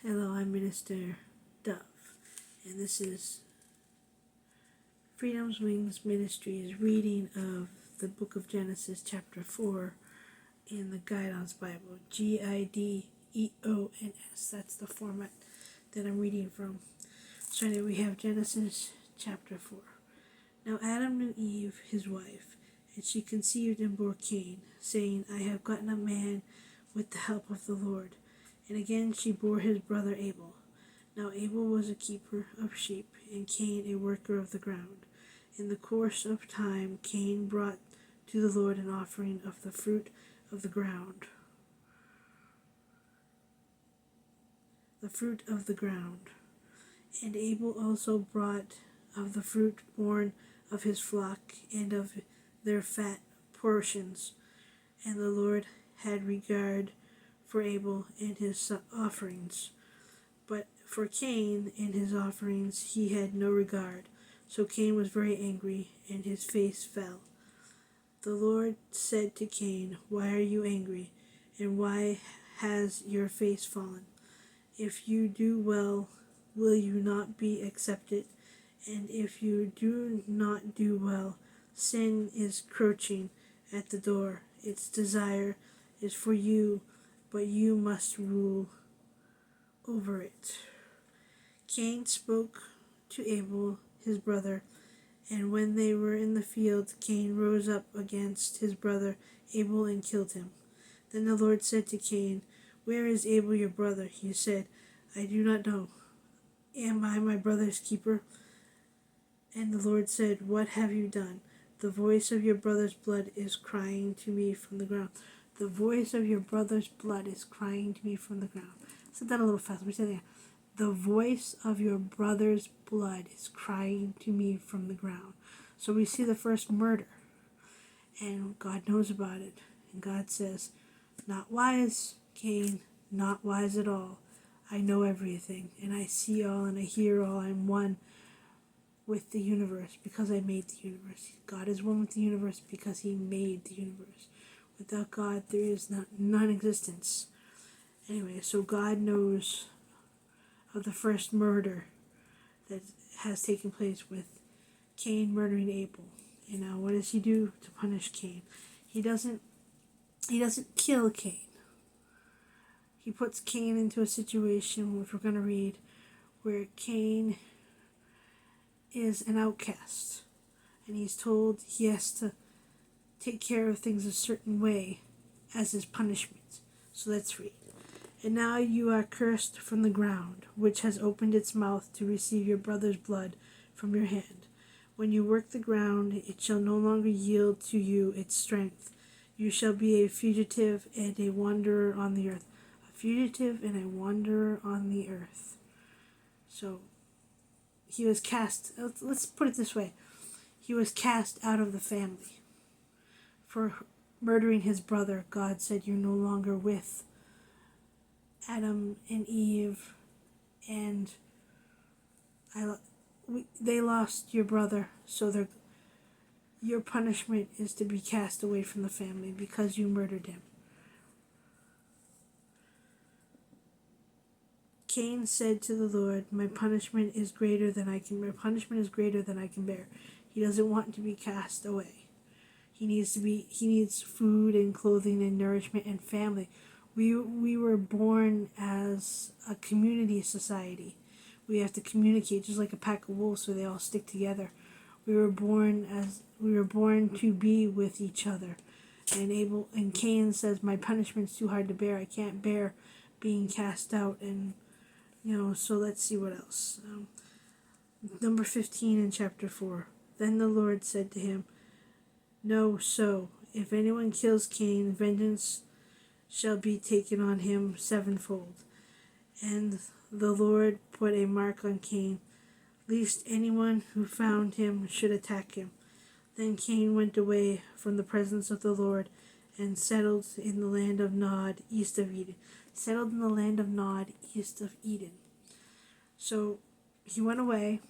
Hello, I'm Minister Dove, and this is Freedom's Wings Ministries reading of the book of Genesis, chapter 4, in the Guidance Bible, Gideons. That's the format that I'm reading from. So anyway, we have Genesis chapter 4. Now Adam knew Eve, his wife, and she conceived and bore Cain, saying, I have gotten a man with the help of the Lord. And again she bore his brother Abel. Now Abel was a keeper of sheep, and Cain a worker of the ground. In the course of time Cain brought to the Lord an offering of the fruit of the ground. And Abel also brought of the fruit born of his flock and of their fat portions. And the Lord had regard for Abel and his offerings, but for Cain and his offerings he had no regard. So Cain was very angry, and his face fell. The Lord said to Cain, Why are you angry, and why has your face fallen? If you do well, will you not be accepted? And if you do not do well, sin is crouching at the door. Its desire is for you, but you must rule over it. Cain spoke to Abel, his brother, and when they were in the field, Cain rose up against his brother Abel and killed him. Then the Lord said to Cain, Where is Abel your brother? He said, I do not know. Am I my brother's keeper? And the Lord said, What have you done? The voice of your brother's blood is crying to me from the ground. The voice of your brother's blood is crying to me from the ground. I said that a little fast. Let me say that again. The voice of your brother's blood is crying to me from the ground. So we see the first murder. And God knows about it. And God says, Not wise, Cain, not wise at all. I know everything. And I see all and I hear all. I'm one with the universe because I made the universe. God is one with the universe because he made the universe. Without God, there is non-existence. Anyway, so God knows of the first murder that has taken place with Cain murdering Abel. And now what does he do to punish Cain? He doesn't kill Cain. He puts Cain into a situation, which we're going to read, where Cain is an outcast. And he's told he has to take care of things a certain way as his punishment. So let's read. And now you are cursed from the ground, which has opened its mouth to receive your brother's blood from your hand. When you work the ground, it shall no longer yield to you its strength. You shall be a fugitive and a wanderer on the earth. A fugitive and a wanderer on the earth. So, he was cast, let's put it this way. He was cast out of the family. For murdering his brother, God said, You're no longer with Adam and Eve, and they lost your brother, so your punishment is to be cast away from the family because you murdered him. Cain said to the Lord, My punishment is greater than I can bear. He doesn't want to be cast away. He needs food and clothing and nourishment and family. We were born as a community society. We have to communicate just like a pack of wolves so they all stick together. We were born to be with each other. And Cain says, My punishment's too hard to bear. I can't bear being cast out. And so let's see what else. Number 15 in chapter 4. Then the Lord said to him, No, so if anyone kills Cain, vengeance shall be taken on him sevenfold. And the Lord put a mark on Cain, lest anyone who found him should attack him. Then Cain went away from the presence of the Lord and settled in the land of Nod, east of Eden. So he went away,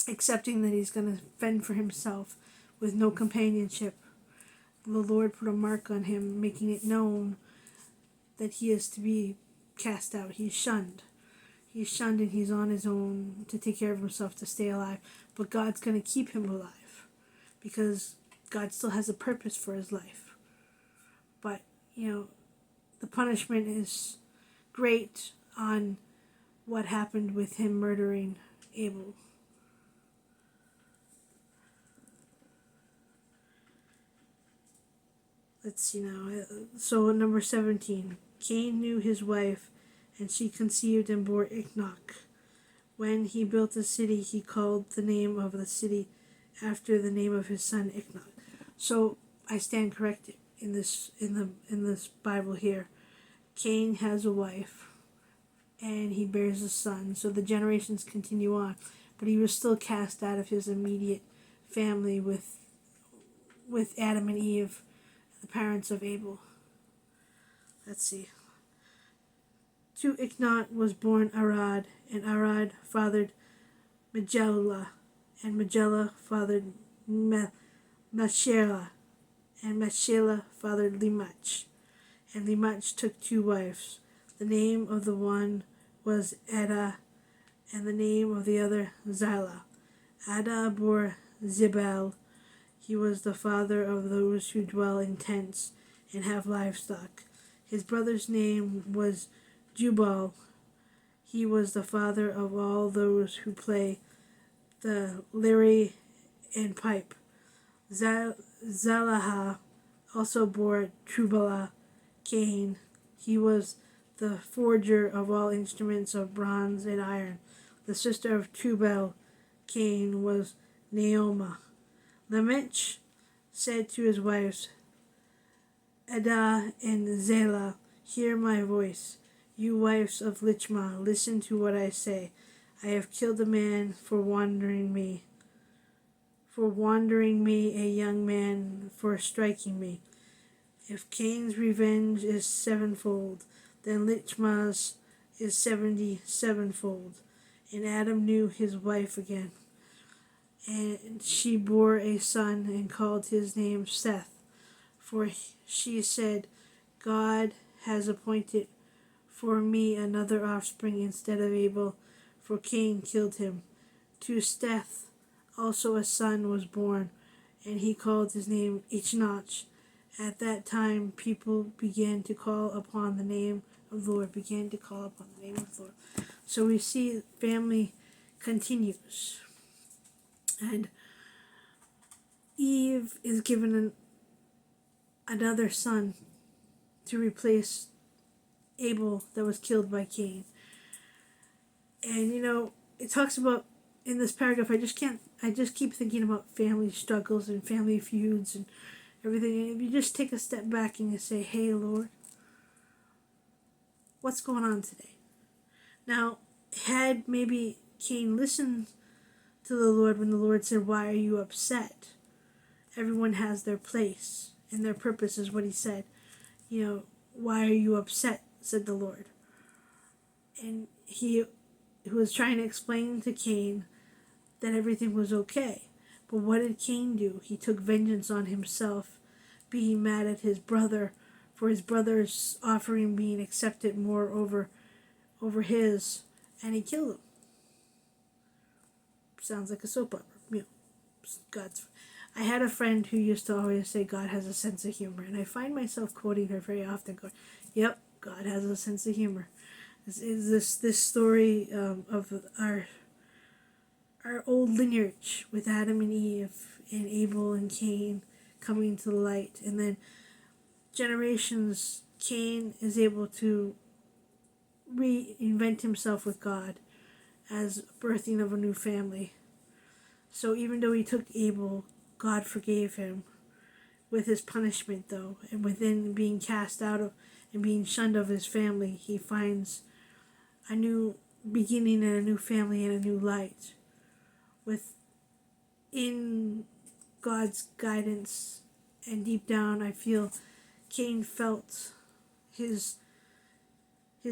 accepting that he's going to fend for himself with no companionship. The Lord put a mark on him, making it known that he is to be cast out. He's shunned. he's shunned and he's on his own to take care of himself to stay alive. But God's going to keep him alive because God still has a purpose for his life. But, the punishment is great on what happened with him murdering Abel. Let's see now. So number 17. Cain knew his wife, and she conceived and bore Enoch. When he built a city, he called the name of the city after the name of his son Enoch. So I stand corrected in this Bible here. Cain has a wife, and he bears a son. So the generations continue on, but he was still cast out of his immediate family with Adam and Eve, the parents of Abel. Let's see. To Enoch was born Arad, and Arad fathered Majalah, and Majalah fathered Mashelah, and Mashelah fathered Limach. And Limach took 2 wives. The name of the one was Adah, and the name of the other Zillah. Adah bore Zebel. He was the father of those who dwell in tents and have livestock. His brother's name was Jubal. He was the father of all those who play the lyre and pipe. Zalahah also bore Tubala. Cain. He was the forger of all instruments of bronze and iron. The sister of Tubal, Cain, was Naomi. Lamech said to his wives, Adah and Zillah, hear my voice. You wives of Lichma, listen to what I say. I have killed a man for wandering me, a young man for striking me. If Cain's revenge is 7-fold, then Lichma's is 77-fold. And Adam knew his wife again. And she bore a son and called his name Seth. For she said, God has appointed for me another offspring instead of Abel, for Cain killed him. To Seth also a son was born, and he called his name Enoch. At that time, people began to call upon the name of the Lord. So we see family continues. And Eve is given another son to replace Abel that was killed by Cain. And it talks about in this paragraph, I just keep thinking about family struggles and family feuds and everything. And if you just take a step back and you say, hey Lord, what's going on today? Now, had maybe Cain listened to the Lord when the Lord said, why are you upset? Everyone has their place and their purpose is what he said. Why are you upset? Said the Lord. And he was trying to explain to Cain that everything was okay. But what did Cain do? He took vengeance on himself, being mad at his brother for his brother's offering being accepted more over his, and he killed him. Sounds like a soap opera. I had a friend who used to always say God has a sense of humor, and I find myself quoting her very often, going, yep, God has a sense of humor. This story of our old lineage with Adam and Eve and Abel and Cain coming to the light, and then generations, Cain is able to reinvent himself with God as birthing of a new family. So even though he took Abel, God forgave him with his punishment though, and within being cast out of and being shunned of his family, he finds a new beginning and a new family and a new light. Within God's guidance, and deep down I feel Cain felt his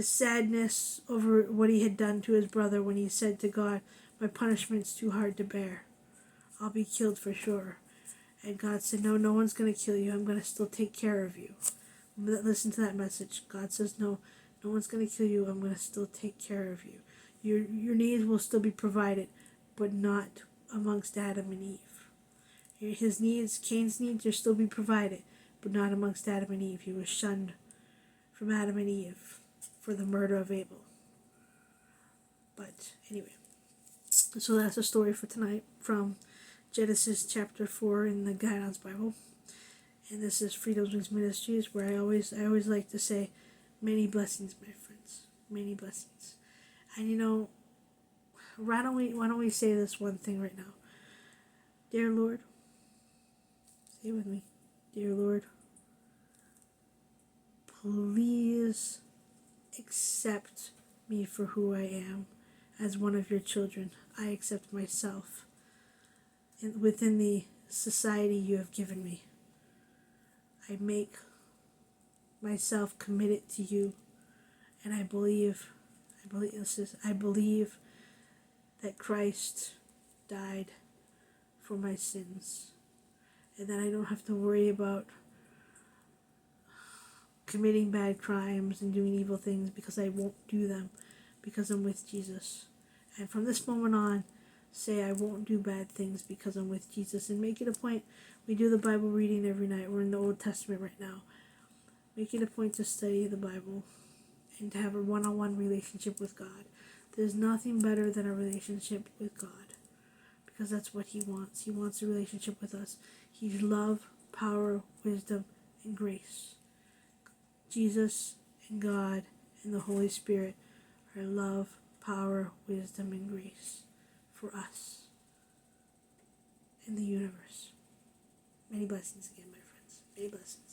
sadness over what he had done to his brother when he said to God, my punishment's too hard to bear. I'll be killed for sure. And God said, no one's going to kill you. I'm going to still take care of you. Listen to that message. God says, no one's going to kill you. I'm going to still take care of you. Your needs will still be provided, but not amongst Adam and Eve. His needs, Cain's needs, will still be provided, but not amongst Adam and Eve. He was shunned from Adam and Eve for the murder of Abel. But anyway, so that's the story for tonight from Genesis chapter 4 in the Guidance Bible. And this is Freedom's Wings Ministries, where I always like to say, many blessings, my friends, many blessings. And why don't we say this one thing right now? Dear Lord, say it with me. Dear Lord, please accept me for who I am as one of your children. I accept myself within the society you have given me. I make myself committed to you, and I believe that Christ died for my sins, and that I don't have to worry about committing bad crimes and doing evil things, because I won't do them, because I'm with Jesus. And from this moment on, say I won't do bad things because I'm with Jesus, and make it a point. We do the Bible reading every night. We're in the Old Testament right now. Make it a point to study the Bible and to have a one-on-one relationship with God. There's nothing better than a relationship with God, because that's what He wants. He wants a relationship with us. He's love, power, wisdom, and grace. Jesus and God and the Holy Spirit are love, power, wisdom, and grace for us in the universe. Many blessings again, my friends. Many blessings.